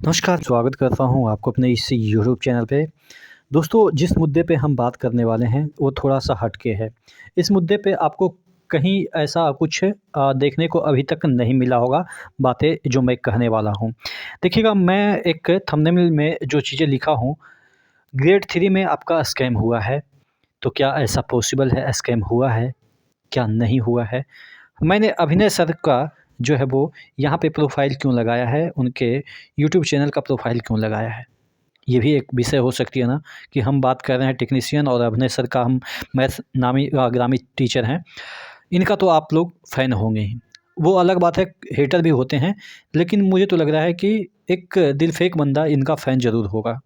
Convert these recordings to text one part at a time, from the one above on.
नमस्कार, स्वागत करता हूँ आपको अपने इस यूट्यूब चैनल पे। दोस्तों, जिस मुद्दे पे हम बात करने वाले हैं, वो थोड़ा-सा हट के है। इस मुद्दे पे आपको कहीं ऐसा कुछ देखने को अभी तक नहीं मिला होगा, बातें जो मैं कहने वाला हूँ। देखिएगा, मैं एक थंबनेल में जो चीज़ें लिखा हूँ, ग्रेड 3 में आपका स्कैम हुआ है, तो क्या ऐसा पॉसिबल है स्कैम हुआ है? क्या नहीं हुआ है? मैंने अभिनय सर का जो है वो यहाँ पे प्रोफ़ाइल क्यों लगाया है, उनके यूट्यूब चैनल का प्रोफ़ाइल क्यों लगाया है? ये भी एक विषय हो सकती है ना कि हम बात कर रहे हैं टेक्नीशियन और अभिनय सर का हम मैथ ग्रामी टीचर हैं। इनका तो आप लोग फ़ैन होंगे ही। वो अलग बात है, हेटर भी होते हैं, लेकिन मुझे तो लग रहा है कि एक दिल फेक बंदा इनका फ़ैन ज़रूर होगा।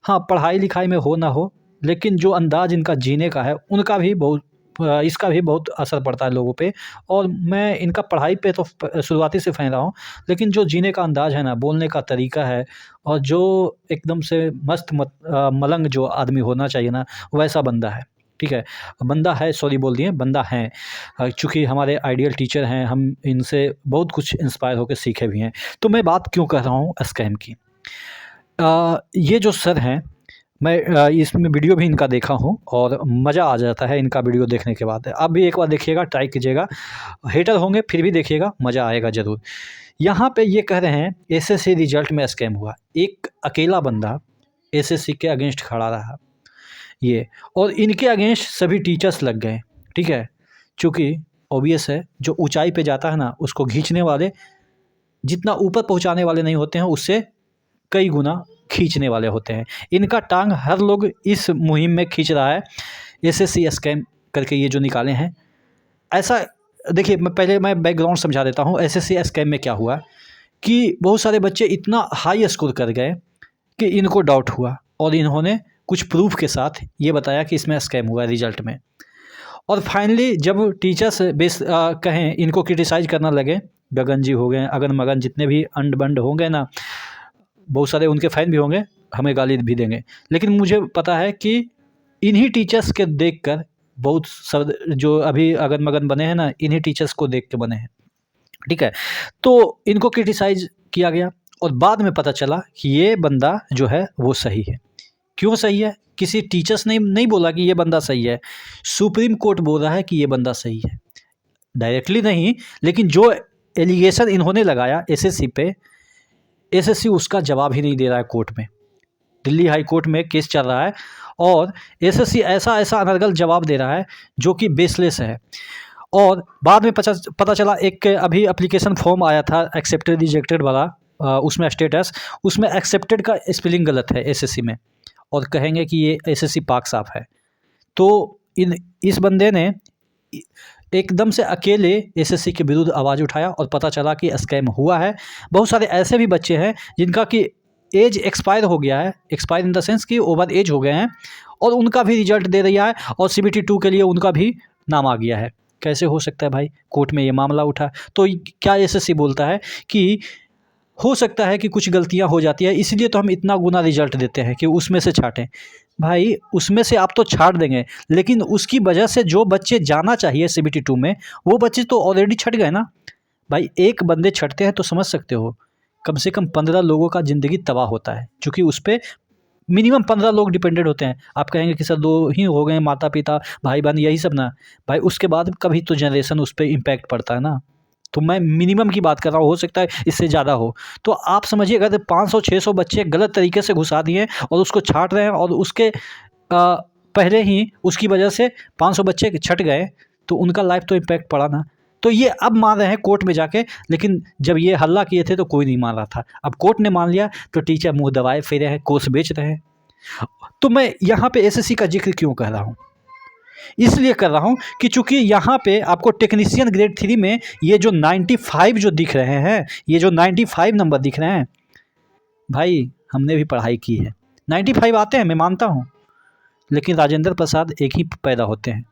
हाँ, पढ़ाई-लिखाई में हो ना हो, लेकिन जो अंदाज़ इनका जीने का है, उनका भी बहुत इसका भी बहुत असर पड़ता है लोगों पे। और मैं इनका पढ़ाई पे तो शुरुआती से फ़ैन रहा हूँ, लेकिन जो जीने का अंदाज़ है ना, बोलने का तरीका है और जो एकदम से मलंग जो आदमी होना चाहिए ना, वैसा बंदा है, ठीक है? बंदा है, सॉरी बोल दिए, बंदा हैं। चूँकि हमारे आइडियल टीचर हैं, हम इनसे बहुत कुछ इंस्पायर होके सीखे भी हैं। तो मैं बात क्यों कर रहा हूँ स्कैम की? ये जो सर हैं, मैं इसमें वीडियो भी इनका देखा हूँ और मज़ा आ जाता है इनका वीडियो देखने के बाद। आप भी एक बार देखिएगा, ट्राई कीजिएगा। हेटर होंगे फिर भी देखिएगा, मज़ा आएगा ज़रूर। यहाँ पे ये कह रहे हैं एसएससी रिज़ल्ट में स्कैम हुआ। एक अकेला बंदा एसएससी के अगेंस्ट खड़ा रहा ये, और इनके अगेंस्ट सभी टीचर्स लग गए, ठीक है? चूँकि ऑब्वियस है, जो ऊँचाई पे जाता है ना, उसको खींचने वाले जितना ऊपर पहुँचाने वाले नहीं होते हैं, उससे कई गुना खींचने वाले होते हैं। इनका टांग हर लोग इस मुहिम में खींच रहा है, एसएससी स्कैम करके ये जो निकाले हैं। ऐसा देखिए, मैं बैकग्राउंड समझा देता हूँ, एसएससी स्कैम में क्या हुआ कि बहुत सारे बच्चे इतना हाई स्कोर कर गए कि इनको डाउट हुआ और इन्होंने कुछ प्रूफ़ के साथ ये बताया कि इसमें स्कैम हुआ है रिज़ल्ट में। और फाइनली जब टीचर्स कहें इनको क्रिटिसाइज़ करना लगे, गगन जी हो गए, अगन-मगन जितने भी अंड-बंड होंगे ना, बहुत सारे उनके फ़ैन भी होंगे, हमें गाली भी देंगे। लेकिन मुझे पता है कि इन्हीं टीचर्स के देखकर बहुत सब जो अभी अगन-मगन बने हैं ना, इन्हीं टीचर्स को देख के बने हैं, ठीक है? तो इनको क्रिटिसाइज़ किया गया और बाद में पता चला कि ये बंदा जो है वो सही है। क्यों सही है? किसी टीचर्स ने नहीं बोला कि ये बंदा सही है, सुप्रीम कोर्ट बोल रहा है कि ये बंदा सही है। डायरेक्टली नहीं, लेकिन जो एलिगेशन इन्होंने लगाया एसएससी पे, एसएससी उसका जवाब ही नहीं दे रहा है कोर्ट में। दिल्ली हाई कोर्ट में केस चल रहा है और एसएससी ऐसा अनर्गल जवाब दे रहा है जो कि बेसलेस है। और बाद में पता चला, एक अभी एप्लीकेशन फॉर्म आया था एक्सेप्टेड रिजेक्टेड वाला, उसमें स्टेटस, उसमें एक्सेप्टेड का स्पेलिंग गलत है एसएससी में और कहेंगे कि ये एसएससी पाक साफ है। तो इस बंदे ने एकदम से अकेले एसएससी के विरुद्ध आवाज़ उठाया और पता चला कि स्कैम हुआ है। बहुत सारे ऐसे भी बच्चे हैं जिनका कि एज एक्सपायर हो गया है, एक्सपायर इन द सेंस कि ओवर एज हो गए हैं, और उनका भी रिजल्ट दे दिया है और सीबीटी 2 के लिए उनका भी नाम आ गया है। कैसे हो सकता है भाई? कोर्ट में ये मामला उठा। तो क्या एसएससी बोलता है कि हो सकता है कि कुछ गलतियां हो जाती है, इसलिए तो हम इतना गुना रिजल्ट देते हैं कि उसमें से छाँटें। भाई, उसमें से आप तो छाँट देंगे, लेकिन उसकी वजह से जो बच्चे जाना चाहिए सीबीटी 2 में, वो बच्चे तो ऑलरेडी छँट गए ना। भाई, एक बंदे छँटते हैं तो समझ सकते हो, कम से कम 15 लोगों का ज़िंदगी तबाह होता है, चूँकि उस पे मिनिमम 15 लोग डिपेंडेंट होते हैं। आप कहेंगे कि सर 2 ही हो गए, माता-पिता, भाई-बहन, यही सब ना। भाई, उसके बाद का भी तो जनरेशन उस पे इम्पैक्ट पड़ता है ना। तो मैं मिनिमम की बात कर रहा हूँ, हो सकता है इससे ज़्यादा हो। तो आप समझिए, अगर 500-600 बच्चे गलत तरीके से घुसा दिए और उसको छाँट रहे हैं और उसके पहले ही उसकी वजह से 500 बच्चे छँट गए, तो उनका लाइफ तो इम्पैक्ट पड़ा ना। तो ये अब मान रहे हैं कोर्ट में जाके, लेकिन जब ये हल्ला किए थे तो कोई नहीं मान रहा था। अब कोर्ट ने मान लिया तो टीचर मुँह दबाए फिरे हैं, कोर्स बेच रहे हैं। तो मैं यहाँ पे एसएससी का ज़िक्र क्यों कर रहा हूँ? इसलिए कर रहा हूँ कि चूँकि यहाँ पे आपको टेक्नीशियन ग्रेड 3 में ये जो 95 जो दिख रहे हैं, ये जो 95 नंबर दिख रहे हैं, भाई हमने भी पढ़ाई की है। 95 आते हैं, मैं मानता हूँ, लेकिन राजेंद्र प्रसाद एक ही पैदा होते हैं,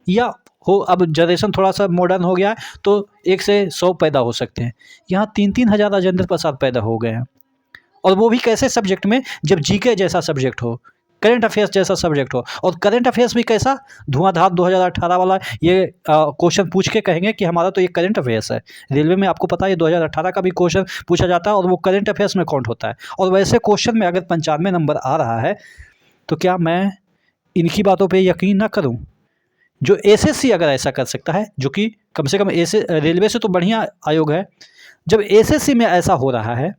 या हो, अब जनरेशन थोड़ा-सा मॉडर्न हो गया है तो 1 से 100 पैदा हो सकते हैं। यहाँ 3-3 हज़ार राजेंद्र प्रसाद पैदा हो गए हैं, और वो भी कैसे सब्जेक्ट में, जब जीके जैसा सब्जेक्ट हो। करंट अफेयर्स जैसा सब्जेक्ट हो, और करंट अफेयर्स भी कैसा, धुआंधार 2018 वाला ये क्वेश्चन पूछ के कहेंगे कि हमारा तो ये करंट अफेयर्स है। रेलवे में आपको पता है 2018 का भी क्वेश्चन पूछा जाता है और वो करंट अफेयर्स में काउंट होता है। और वैसे क्वेश्चन में अगर 95 नंबर आ रहा है तो क्या मैं इनकी बातों पर यकीन ना करूँ? जो एसएससी अगर ऐसा कर सकता है, जो कि कम से कम रेलवे से तो बढ़िया आयोग है, जब एसएससी में ऐसा हो रहा है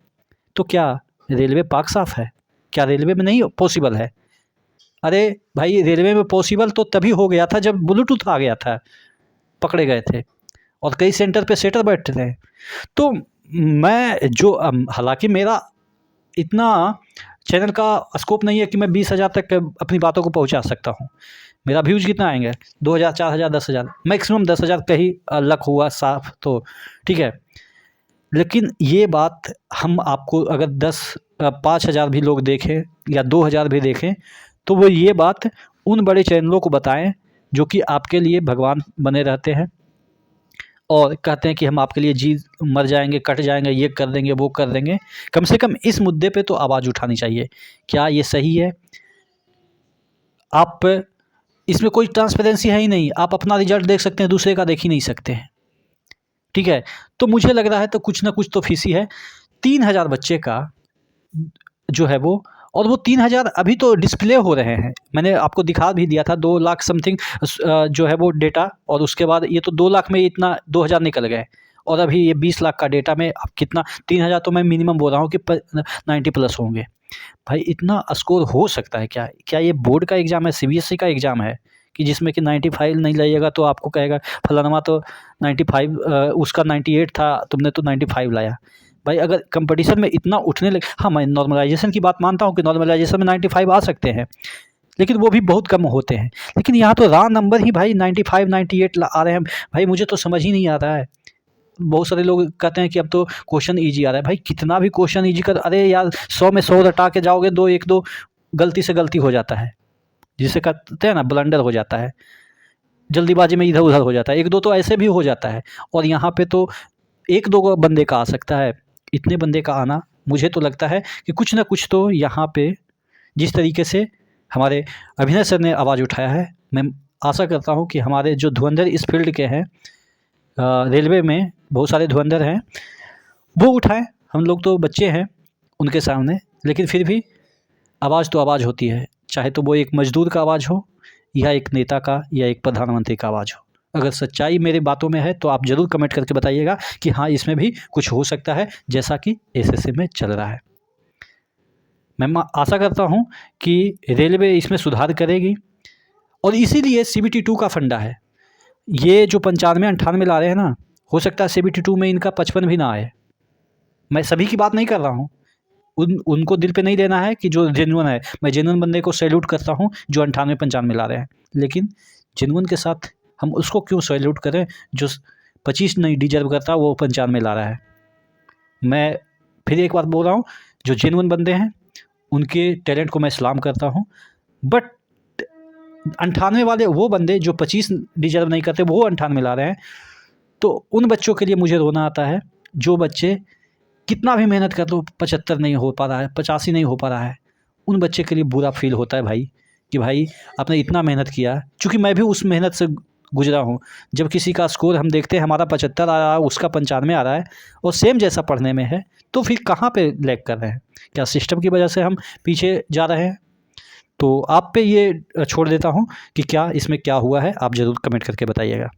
तो क्या रेलवे पाक साफ है? क्या रेलवे में नहीं पॉसिबल है? अरे भाई, रेलवे में पॉसिबल तो तभी हो गया था जब ब्लूटूथ आ गया था, पकड़े गए थे और कई सेंटर पे सेटर बैठते थे। तो मैं जो हालांकि मेरा इतना चैनल का स्कोप नहीं है कि मैं 20,000 तक अपनी बातों को पहुंचा सकता हूं। मेरा व्यूज़ कितना आएंगे? 2,000, 4,000, 10,000, मैक्सिमम 10,000 का ही लक हुआ साफ तो ठीक है। लेकिन ये बात हम आपको अगर 5,000 भी लोग देखें या 2,000 भी देखें तो वो ये बात उन बड़े चैनलों को बताएं जो कि आपके लिए भगवान बने रहते हैं और कहते हैं कि हम आपके लिए जी मर जाएंगे, कट जाएंगे, ये कर देंगे, वो कर देंगे। कम से कम इस मुद्दे पे तो आवाज़ उठानी चाहिए। क्या ये सही है? आप इसमें कोई ट्रांसपेरेंसी है ही नहीं। आप अपना रिजल्ट देख सकते हैं, दूसरे का देख ही नहीं सकते हैं, ठीक है। तो मुझे लग रहा है तो कुछ ना कुछ तो फीसी है। 3,000 बच्चे का जो है वो, और वो 3,000 अभी तो डिस्प्ले हो रहे हैं। मैंने आपको दिखा भी दिया था 2 लाख समथिंग जो है वो डेटा, और उसके बाद ये तो 2 लाख में इतना 2,000 निकल गए, और अभी ये 20 लाख का डेटा में अब कितना 3,000 तो मैं मिनिमम बोल रहा हूँ कि 90 प्लस होंगे। भाई इतना स्कोर हो सकता है क्या? क्या ये बोर्ड का एग्ज़ाम है, सीबीएसई का एग्ज़ाम है कि जिसमें कि 95 नहीं लाइएगा तो आपको कहेगा फलाना तो 95 उसका 98 था, तुमने तो 95 लाया। भाई अगर कंपटीशन में इतना उठने लगे, हाँ मैं नॉर्मलाइजेशन की बात मानता हूँ कि नॉर्मलाइजेशन में 95 आ सकते हैं, लेकिन वो भी बहुत कम होते हैं। लेकिन यहाँ तो रॉ नंबर ही भाई 95 98 आ रहे हैं। भाई मुझे तो समझ ही नहीं आ रहा है। बहुत सारे लोग कहते हैं कि अब तो क्वेश्चन ईजी आ रहा है। भाई कितना भी क्वेश्चन ईजी कर, अरे यार 100 में 100 रटा के जाओगे, 1-2 गलती से गलती हो जाता है, जिसे कहते हैं ना ब्लंडर हो जाता है, जल्दीबाजी में इधर उधर हो जाता है। 1-2 तो ऐसे भी हो जाता है, और यहाँ पे तो 1-2 बंदे का आ सकता है। इतने बंदे का आना, मुझे तो लगता है कि कुछ ना कुछ तो यहाँ पे, जिस तरीके से हमारे अभिनय सर ने आवाज़ उठाया है, मैं आशा करता हूँ कि हमारे जो धुरंधर इस फील्ड के हैं, रेलवे में बहुत सारे धुरंधर हैं, वो उठाएं। हम लोग तो बच्चे हैं उनके सामने, लेकिन फिर भी आवाज़ तो आवाज़ होती है, चाहे तो वो एक मजदूर का आवाज़ हो या एक नेता का या एक प्रधानमंत्री का आवाज़ हो। अगर सच्चाई मेरी बातों में है तो आप ज़रूर कमेंट करके बताइएगा कि हाँ इसमें भी कुछ हो सकता है, जैसा कि एसएससी में चल रहा है। मैं आशा करता हूँ कि रेलवे इसमें सुधार करेगी, और इसीलिए CBT 2 का फंडा है। ये जो 95-98 ला रहे हैं ना, हो सकता है CBT 2 में इनका 55 भी ना आए। मैं सभी की बात नहीं कर रहा हूँ, उनको दिल पे नहीं लेना है कि जो जेन्युइन है। मैं जेन्युइन बंदे को सैल्यूट करता हूँ जो 98-95 ला रहे हैं, लेकिन जेन्युइन के साथ हम उसको क्यों सैल्यूट करें जो 25 नहीं डिजर्व करता, वो 95 ला रहा है। मैं फिर एक बात बोल रहा हूँ, जो जेन्युइन बंदे हैं उनके टैलेंट को मैं सलाम करता हूँ, बट 98 वाले वो बंदे जो 25 डिजर्व नहीं करते, वो 98 ला रहे हैं, तो उन बच्चों के लिए मुझे रोना आता है। जो बच्चे कितना भी मेहनत कर लो 75 नहीं हो पा रहा है, 85 नहीं हो पा रहा है, उन बच्चे के लिए बुरा फील होता है भाई, कि भाई आपने इतना मेहनत किया। चूँकि मैं भी उस मेहनत से गुजरा हूँ। जब किसी का स्कोर हम देखते हैं हमारा 75 आ रहा है, उसका 95 आ रहा है, और सेम जैसा पढ़ने में है, तो फिर कहाँ पे लैग कर रहे हैं? क्या सिस्टम की वजह से हम पीछे जा रहे हैं? तो आप पे ये छोड़ देता हूँ कि क्या इसमें क्या हुआ है, आप ज़रूर कमेंट करके बताइएगा।